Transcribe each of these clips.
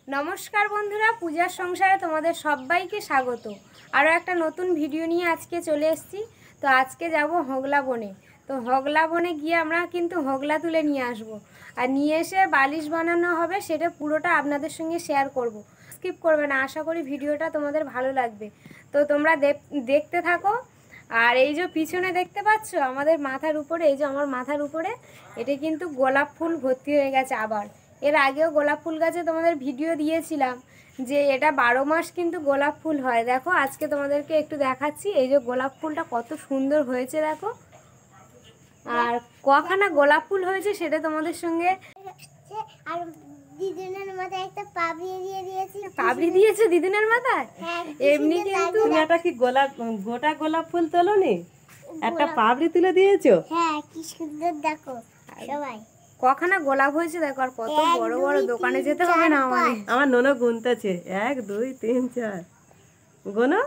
নমস্কার বন্ধুরা, পূজার সংসারে তোমাদের সবাইকে স্বাগত। আরও একটা নতুন ভিডিও নিয়ে আজকে চলে এসেছি। তো আজকে যাব হোগলা বনে। তো হোগলা বনে গিয়ে আমরা কিন্তু হোগলা তুলে নিয়ে আসব, আর নিয়ে এসে বালিশ বানানো হবে, সেটা পুরোটা আপনাদের সঙ্গে শেয়ার করব। স্কিপ করবে না, আশা করি ভিডিওটা তোমাদের ভালো লাগবে। তো তোমরা দেখতে থাকো। আর এই যে পিছনে দেখতে পাচ্ছ আমাদের মাথার উপরে, এই যে আমার মাথার উপরে এটা কিন্তু গোলাপ ফুল ভর্তি হয়ে গেছে। আবার এর আগেও গোলাপ ফুল গাছে তোমাদের ভিডিও দিয়েছিলাম যে এটা 12 মাস কিন্তু গোলাপ ফুল হয়। দেখো আজকে তোমাদেরকে একটু দেখাচ্ছি, এই যে গোলাপ ফুলটা কত সুন্দর হয়েছে দেখো। আর কখানা গোলাপ ফুল হয়েছে সেটা তোমাদের সঙ্গে। আর দিদুনের মাথায় একটা পাপড়ি দিয়ে দিয়েছি। পাপড়ি দিয়েছে দিদুনের মাথায়? এমনি কিন্তু তুমি এটা কি গোটা গোলাপ ফুল তোলোনি, একটা পাপড়ি তুলে দিয়েছো? হ্যাঁ, কি সুন্দর দেখো সবাই। কখানা গোলাপ হয়েছে দেখো। আর কত বড় বড়, দোকানে যেতে হবে না আমাদের। আমার ননদ গুনতেছে 1 2 3 4। গোনো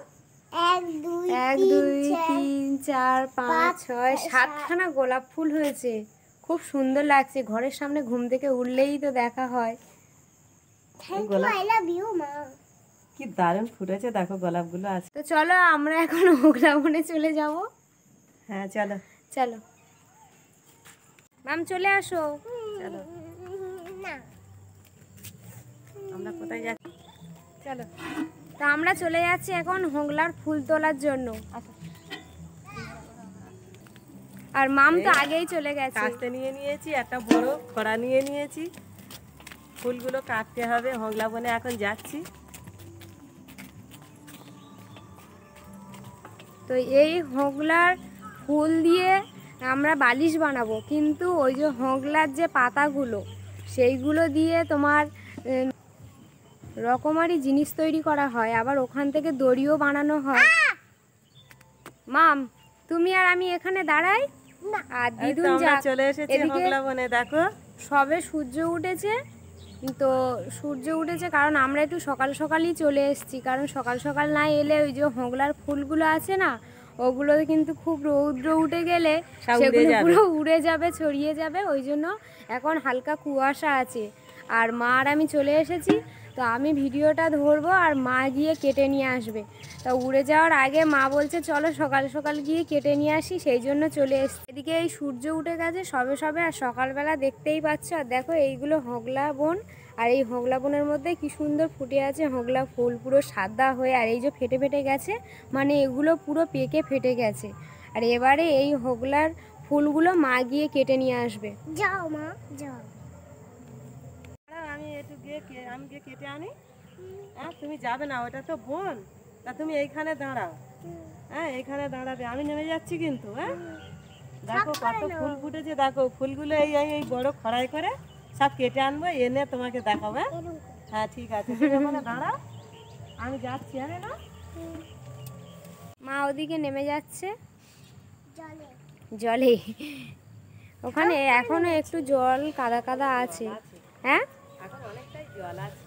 1 2 1 2 3 4 5 6 7খানা গোলাপ ফুল হয়েছে। খুব সুন্দর লাগছে, ঘরের সামনে ঘুম থেকে উঠলেই তো দেখা হয়। Thank you, I love you মা। কি দারুণ ফুটেছে দেখো গোলাপগুলো আছে। তো চলো আমরা এখন হোগলা বনে চলে যাব। হ্যাঁ চলো চলো ম্যাম, চলে আসো। চলো। না, আমরা কোথায় যাচ্ছি? চলো, তো আমরা চলে যাচ্ছি এখন হোগলার ফুল তোলার জন্য। আর মাম তো আগেই চলে গেছে। কাটতে নিয়ে নিয়েছি, একটা বড় খড়া নিয়ে নিয়েছি, ফুলগুলো কাটতে হবে। হোগলা বনে এখন যাচ্ছি। তো এই হোগলার ফুল দিয়ে আমরা বালিশ বানাবো, কিন্তু ওই যে হোগলার যে পাতাগুলো সেইগুলো দিয়ে তোমার রকমারি জিনিস তৈরি করা হয়, আবার ওখান থেকে দড়িও বানানো হয়। মাম, তুমি আর আমি এখানে দাঁড়াই, আর এই তো দিদুন আমরা যাক। চলে এসেছি এদিকে হোগলা বনে দেখো। সবে সূর্য উঠেছে। তো সূর্য উঠেছে কারণ আমরা একটু সকাল সকালই চলে এসেছি, কারণ সকাল সকাল না এলে ওই যে হোগলার ফুলগুলো আছে না, ওগুলো কিন্তু খুব রৌদ্র উঠে গেলে সেগুলো পুরো উড়ে যাবে, ছড়িয়ে যাবে। ওই জন্য এখন হালকা কুয়াশা আছে। আর মা আর আমি চলে এসেছি। তো আমি ভিডিওটা ধরবো আর মা গিয়ে কেটে নিয়ে আসবে। তা উড়ে যাওয়ার আগে মা বলছে চলো সকাল সকাল গিয়ে কেটে নিয়ে আসি, সেই জন্য চলে এসেছি। এদিকে এই সূর্য উঠে গেছে সবে সবে, আর সকালবেলা দেখতেই পাচ্ছ। আর দেখো এইগুলো হোগলা বন, আর এই হোগলা বনের মধ্যে কি সুন্দর ফুটে আছে হোগলা ফুল, পুরো সাদা হয়ে। আর এই যে ফেটে ফেটে গেছে, মানে এগুলো পুরো পেকে ফেটে গেছে। আর এবারে এই হোগলার ফুলগুলো মা গিয়ে কেটে নিয়ে আসবে। যাও মা যাও। আমি গিয়ে কেটে আনি। হ্যাঁ তুমি যাবে না, ওটা তো বোন। তা তুমি এইখানে দাঁড়াও। হ্যাঁ এইখানে দাঁড়াবে, আমি নেমে যাচ্ছি কিন্তু। হ্যাঁ দেখো কত ফুল ফুটেছে, দেখো ফুলগুলো এই এই বড় খড়াই করে সব কেটে আনবো, এনে তোমাকে দেখাবো। হ্যাঁ ঠিক আছে, তুমি ওখানে দাঁড়াও, আমি যাচ্ছি। আরে না, মা ওদিকে নেমে যাচ্ছে জলে। জলে। ওখানে এখনো একটু জল কাদা কাদা আছে। হ্যাঁ এখন অনেকটাই জল আছে।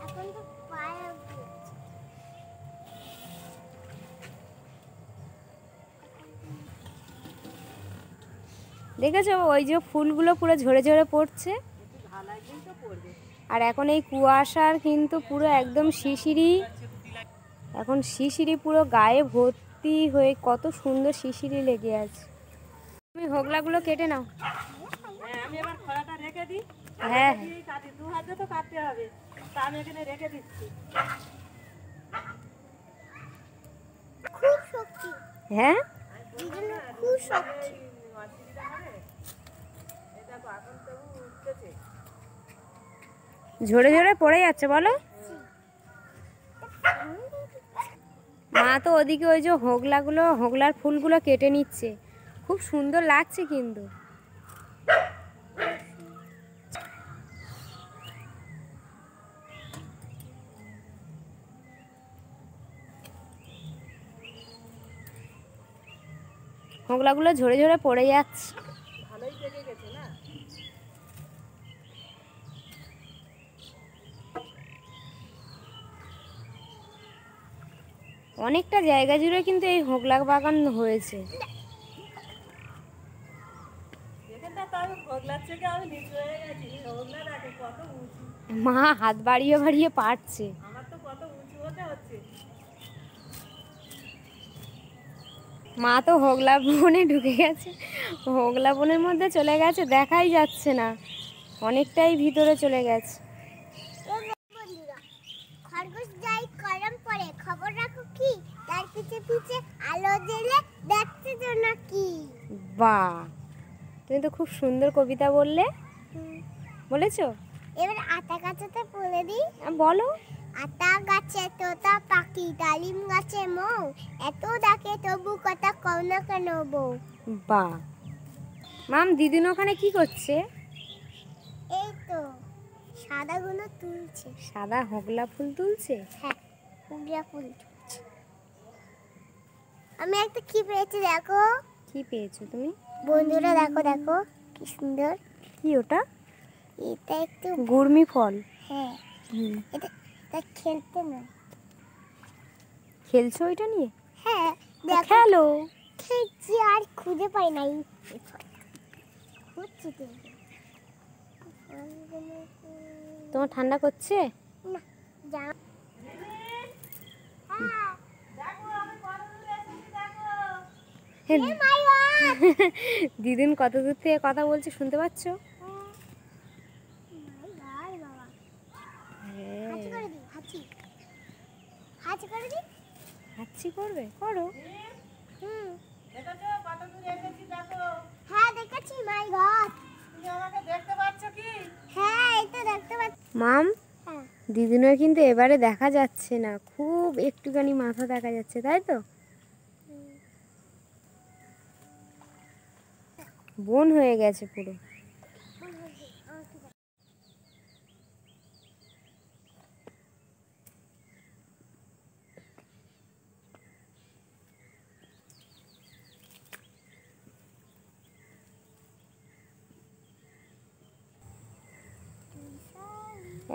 এখন তো পায়ে দেখেছো ওই যে ফুলগুলো পুরো ঝরে ঝরে পড়ছে। আর এখন এই কুয়াশার কিন্তু পুরো একদম শিশিরি, এখন শিশিরি পুরো গায়ে ভর্তি হয়ে কত সুন্দর শিশিরি লেগে আছে। তুমি হোগলাগুলো কেটে নাও। হ্যাঁ আমি এবার খড়াটা রেখে দিই। হ্যাঁ কাটি, 2 হাতে তো কাটতে হবে, তা আমি এখানে রেখে দিচ্ছি। খুব শক্তি, হ্যাঁ দিদুনের খুব শক্তি। ঝরে ঝরে পড়ে যাচ্ছে বলো। মা তো ওদিকে ওই যে হোগলার ফুলগুলো কেটে নিচ্ছে, খুব সুন্দর লাগছে কিন্তু। হোগলাগুলো ঝরে ঝরে পড়ে যাচ্ছে। ভালোই পেকে গেছে না? অনেকটা জায়গা জুড়ে কিন্তু এই হোগলা বাগান হয়েছে। এখানটা তো হোগলা থেকে আমি নিচু হয়ে গেছি। হোগলা দেখো কত উঁচু। মা হাত বাড়িয়ে বাড়িয়ে পারছে। আমার তো কত উঁচু হতে হচ্ছে। মা তো হোগলা বনে ঢুকে গেছে, হোগলা বনের মধ্যে চলে গেছে, দেখাই যাচ্ছে না, অনেকটাই ভিতরে চলে গেছে। বন্ধুরা, খরগোশ যাই গরম পড়ে খবর রাখো কি, তার পিছে পিছে আলো জ্বেলে দেখতে জন্য কি। বাহ, তুমি তো খুব সুন্দর কবিতা বললে, বলেছো? এবার আতা গাছতে বলে দিই। বলো। আতা গাছে তোতা পাখি, ডালিম গাছে মৌ, এত ডাকে তবু কথা কও না কেন বউ। বাহ, মাম দিদিন ওখানে কি করছে? এই তো সাদাগুলো তুলছে। সাদা হোগলা ফুল তুলছে? হ্যাঁ, পুগিয়া ফুল তুলছে। আমি একটা কি পেয়েছি দেখো। কি পেয়েছো তুমি? বন্ধুরা দেখো দেখো কি সুন্দর। কি ওটা? এটা একটু গুড়মি ফল। হ্যাঁ, এটা খেলতে না। খেলছো ওইটা নিয়ে? হ্যাঁ দেখো, খেলো। খেলছি আর খুঁজে পাই নাই। খুঁজছি তো। তোমার ঠান্ডা করছে? না, যা। হ্যাঁ, দিদিন কত দূর থেকে কথা বলছে শুনতে পাচ্ছ? হাঁচি করবে? করো। দেখেছো কত দূর এসেছি দেখো। হ্যাঁ দেখেছি, মাই গড। তুমি আমাকে দেখতে পাচ্ছ কি? হ্যাঁ এই তো দেখতে পাচ্ছি। মাম, হ্যাঁ দিদিনের কিন্তু এবারে দেখা যাচ্ছে না, খুব একটুখানি মাথা দেখা যাচ্ছে, তাই তো? বন হয়ে গেছে পুরো।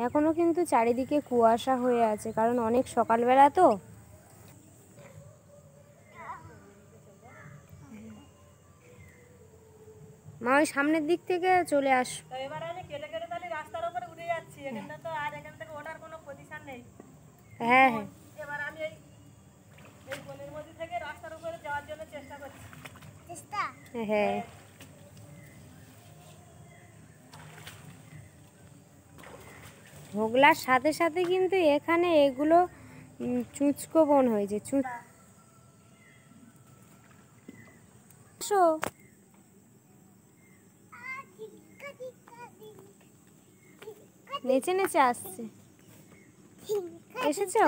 এখনো কিন্তু চারিদিকে কুয়াশা হয়ে আছে, কারণ অনেক সকালবেলা তো। মা ওই সামনের দিক থেকে চলে আস। তো এবার আমি কেটে কেটে তাহলে রাস্তার উপরে উঠে যাচ্ছি। এখানটা তো আর এখান থেকে ওঠার কোনো পজিশন নেই। হ্যাঁ হ্যাঁ এবার আমি এই এই বনের মধ্যে থেকে রাস্তার উপরে যাওয়ার জন্য চেষ্টা করছি। চেষ্টা। হ্যাঁ, হোগলার সাথে সাথে কিন্তু এখানে এগুলো চুঁচকো বন হয়েছে। নেচে নেচে আসছে। এসেছো?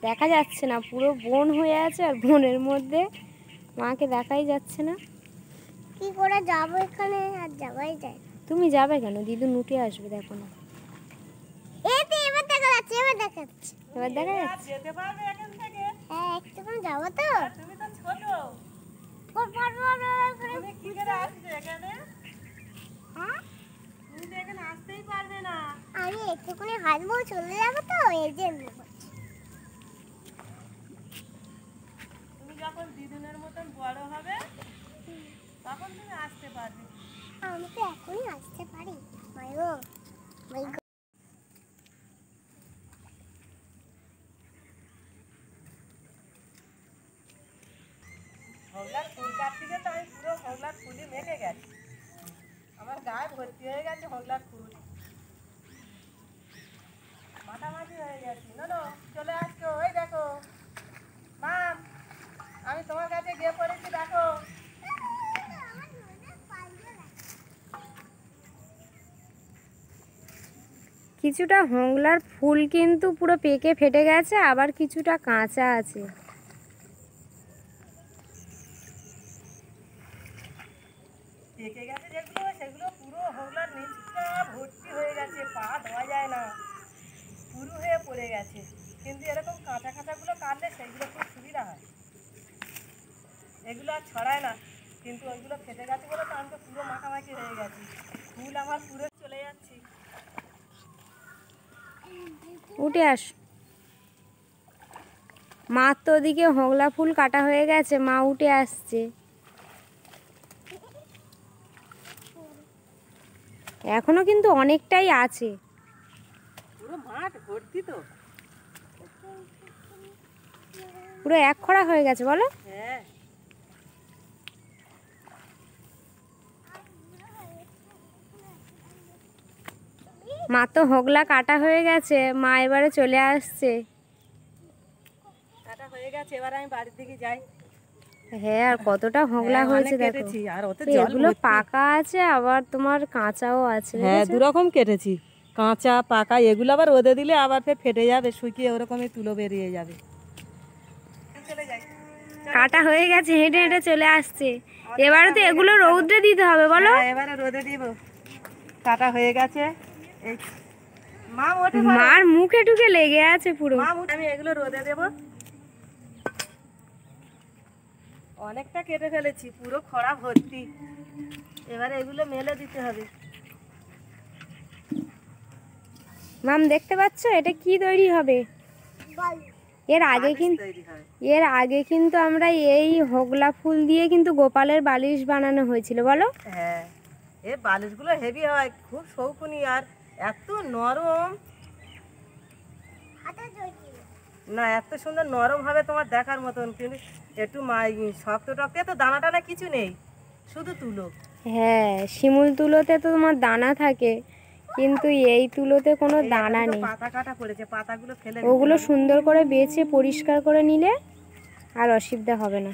দেখা যাচ্ছে না, পুরো বন হয়ে আছে, আর বনের মধ্যে মাকে দেখাই যাচ্ছে না। কি করে যাবো এখানে, আর যাওয়াই যায় না। তুমি যাবে কেন? দিদু নুটে আসবে, দেখো না। এই তো এবার দেখা যাচ্ছে, এবার দেখা যাচ্ছে। এবার দেখা আর যাচ্ছে। যেতে পারবে এখান থেকে? হ্যাঁ একটুখানি যাবো তো। আর তুমি তো ছোট। হ্যাঁ তুমি কি করে আসবে এখানে? তুমি তো এখানে আসতেই পারবে না। আমি একটুখানি হাসবো, চলে যাবো তো, এই জন্য বলছি। তুমি যখন দিদুনের মতন বড় হবে তখন তুমি আসতে পারবে। আমি তো এখনই আসতে পারি। মাই গো, মাই গো। হোগলার ফুল কাটতে গিয়ে তো আমি পুরো হোগলার ফুলে মেখে গেছি। আমার গায়ে ভর্তি হয়ে গেছে হোগলার ফুল। মাথামাঝি হয়ে গেছি। না চলে আসছো, ওই দেখো মাম, আমি তোমার কাছে গিয়ে পড়েছি দেখো। কিছুটা হোগলার ফুল কিন্তু পুরো পেকে ফেটে গেছে, আবার কিছুটা কাঁচা আছে। পেকে গেছে যেগুলো, সেগুলো পুরো হোগলার নিচটা ভর্তি হয়ে গেছে, পা ধোয়া যায় না, পুরু হয়ে পড়ে গেছে। কিন্তু এরকম কাঁচা কাঁচাগুলো কাটলে সেগুলো খুব সুবিধা হয়, এগুলো আর ছড়ায় না। কিন্তু ওইগুলো ফেটে গেছে বলে তো আমি তো পুরো মাখামাখি হয়ে গেছি, ফুল আমার পুরো চলে যাচ্ছি। উঠে আস। মা তো ওদিকে হোগলা ফুল কাটা হয়ে গেছে, মা উঠে আসছে। এখনো কিন্তু অনেকটাই আছে। পুরো মাঠ ভর্তি তো। পুরো এক খরা হয়ে গেছে বলো। হ্যাঁ মা তো হোগলা কাটা হয়ে গেছে, মা এবারে চলে আসছে। কাটা হয়ে গেছে, এবার আমি বাড়ির দিকে যাই। হ্যাঁ, আর কতটা হোগলা হ্যাঁ, হয়েছে অনেক দেখো। কেটেছি, আর ওতে জল এগুলো ভর্তি। পাকা আছে আবার তোমার কাঁচাও আছে। হ্যাঁ, দেখেছো? দুরকম কেটেছি, কাঁচা পাকা। এগুলো আবার রোদে দিলে আবার ফের ফেটে যাবে, শুকিয়ে ওরকমই তুলো বেরিয়ে যাবে। কাটা হয়ে গেছে, হেঁটে হেঁটে চলে আসছে। এবারে তো এগুলো রৌদ্রে দিতে হবে বলো। হ্যাঁ, এবারে রোদে দিব। কাটা হয়ে গেছে। এই মা ওঠে, মার মুখে টুকে লেগে আছে পুরো। মা উঠে, আমি এগুলো রোদে দেব। অনেকটা কেটে ফেলেছি, পুরো খরা ভর্তি। এবারে এগুলো মেলে দিতে হবে। মাম দেখতে পাচ্ছ এটা কি তৈরি হবে? বল। এর আগে কিন্তু আমরা এই হোগলা ফুল দিয়ে কিন্তু গোপালের বালিশ বানানো হয়েছিল বলো। হ্যাঁ, এই বালিশগুলো হেভি হয়, খুব শৌখিনী, আর এত নরম। হাতে ধরছি। না, এত সুন্দর নরম হবে তোমার দেখার মতন, কিন্তু একটু শক্ত টক্ত, তো দানা টানা কিছু নেই, শুধু তুলো। হ্যাঁ, শিমুল তুলোতে তো তোমার দানা থাকে, কিন্তু এই তুলোতে কোনো এই দানা এখনো তো নেই। পাতা কাটা পড়েছে, পাতাগুলো ফেলে ওগুলো সুন্দর করে বেছে পরিষ্কার করে নিলে আর অসুবিধা হবে না।